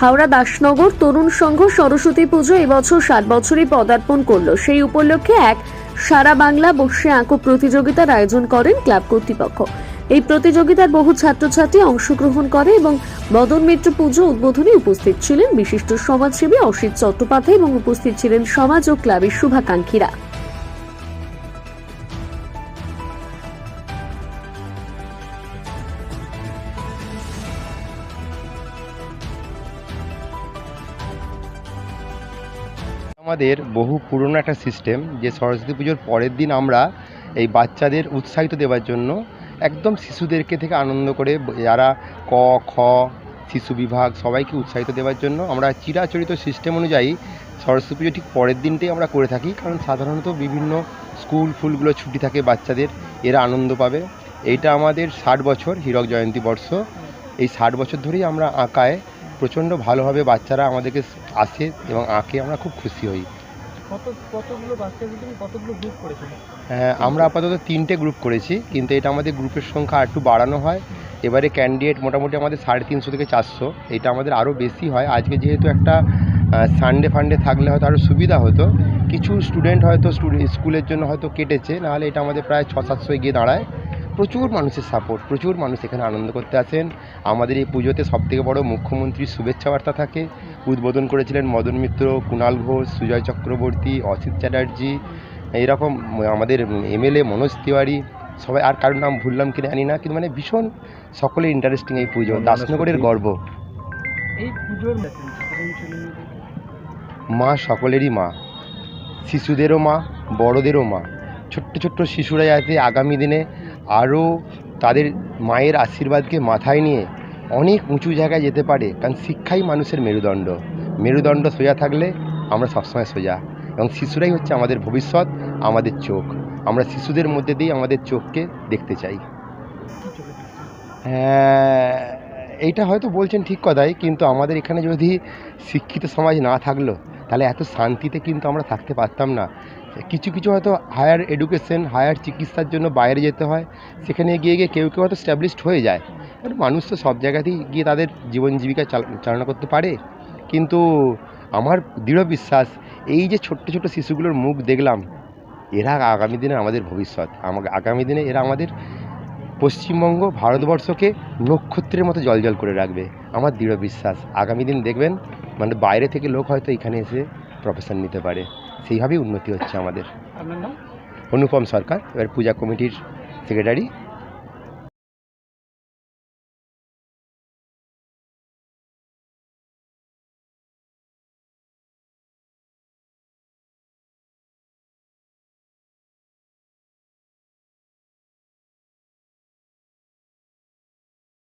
হাওড়া দাসনগর তরুণ সংঘ সরস্বতী পুজো এবছর 60 বছরে পদার্পণ করলো। সেই উপলক্ষে এক সারা বাংলা বসে আঁকো প্রতিযোগিতার আয়োজন করেন ক্লাব কর্তৃপক্ষ। এই প্রতিযোগিতার বহু ছাত্রছাত্রী অংশগ্রহণ করে এবং মদন মিত্র পুজো উদ্বোধনে উপস্থিত ছিলেন বিশিষ্ট সমাজসেবী অসিত চট্টোপাধ্যায় এবং উপস্থিত ছিলেন সমাজ ও ক্লাবের শুভাকাঙ্ক্ষীরা। আমাদের বহু পুরনো একটা সিস্টেম যে সরস্বতী পুজোর পরের দিন আমরা এই বাচ্চাদের উৎসাহিত দেওয়ার জন্য একদম শিশুদেরকে থেকে আনন্দ করে যারা ক খ শিশু বিভাগ সবাইকে উৎসাহিত দেওয়ার জন্য আমরা চিরাচরিত সিস্টেম অনুযায়ী সরস্বতী পুজো ঠিক পরের দিনটাই আমরা করে থাকি। কারণ সাধারণত বিভিন্ন স্কুলগুলো ছুটি থাকে, বাচ্চাদের এরা আনন্দ পাবে। এইটা আমাদের 60 বছর হীরক জয়ন্তী বর্ষ। এই 60 বছর ধরেই আমরা আঁকায় প্রচণ্ড ভালোভাবে বাচ্চারা আমাদেরকে আসে এবং আঁকে আমরা খুব খুশি হই। হ্যাঁ, আমরা আপাতত 3টে গ্রুপ করেছি, কিন্তু এটা আমাদের গ্রুপের সংখ্যা একটু বাড়ানো হয়। এবারে ক্যান্ডিডেট মোটামুটি আমাদের 350 থেকে 400, এটা আমাদের আরও বেশি হয়। আজকে যেহেতু একটা সানডে ফান্ডে থাকলে হয়তো আরও সুবিধা হতো। কিছু স্টুডেন্ট হয়তো স্কুলের জন্য হয়তো কেটেছে, নাহলে এটা আমাদের প্রায় 600-700 গিয়ে দাঁড়ায়। প্রচুর মানুষের সাপোর্ট, প্রচুর মানুষ এখানে আনন্দ করতে আসেন। আমাদের এই পুজোতে সবথেকে বড় মুখ্যমন্ত্রীর শুভেচ্ছা বার্তা থাকে। উদ্বোধন করেছিলেন মদন মিত্র, কুণাল ঘোষ, সুজয় চক্রবর্তী, অসিত চ্যাটার্জি, এইরকম আমাদের এমএলএ মনোজ তিওয়ারি, সবাই। আর কারোর নাম ভুললাম কিনা জানি না, কিন্তু মানে ভীষণ সকলের ইন্টারেস্টিং এই পুজো, দাসনগরের গর্ব। এই পুজোর মা সকলেরই মা, শিশুদেরও মা, বড়দেরও মা। ছোট্ট ছোট্ট শিশুরা যাতে আগামী দিনে আরও তাদের মায়ের আশীর্বাদকে মাথায় নিয়ে অনেক উঁচু জায়গায় যেতে পারে। কারণ শিক্ষাই মানুষের মেরুদণ্ড সোজা থাকলে আমরা সবসময় সোজা, এবং শিশুরাই হচ্ছে আমাদের ভবিষ্যৎ, আমাদের চোখ। আমরা শিশুদের মধ্যে দিয়ে আমাদের চোখকে দেখতে চাই। হ্যাঁ, এইটা হয়তো বলছেন ঠিক কথাই, কিন্তু আমাদের এখানে যদি শিক্ষিত সমাজ না থাকলো তাহলে এত শান্তিতে কিন্তু আমরা থাকতে পারতাম না। কিছু কিছু হয়তো হায়ার এডুকেশন, হায়ার চিকিৎসার জন্য বাইরে যেতে হয়। সেখানে গিয়ে কেউ হয়তো স্ট্যাবলিশড হয়ে যায়। মানুষ তো সব জায়গাতেই গিয়ে তাদের জীবন জীবিকা চালনা করতে পারে। কিন্তু আমার দৃঢ় বিশ্বাস, এই যে ছোট্ট ছোট্ট শিশুগুলোর মুখ দেখলাম, এরা আগামী দিনে আমাদের ভবিষ্যৎ। আগামী দিনে এরা আমাদের পশ্চিমবঙ্গ, ভারতবর্ষকে নক্ষত্রের মতো জ্বলজ্বল করে রাখবে। আমার দৃঢ় বিশ্বাস আগামী দিন দেখবেন মানে বাইরে থেকে লোক হয়তো এখানে এসে প্রফেশন নিতে পারে। সেইভাবেই উন্নতি হচ্ছে আমাদের। আপনার নাম? অনুপম সরকার, এবার পূজা কমিটির সেক্রেটারি।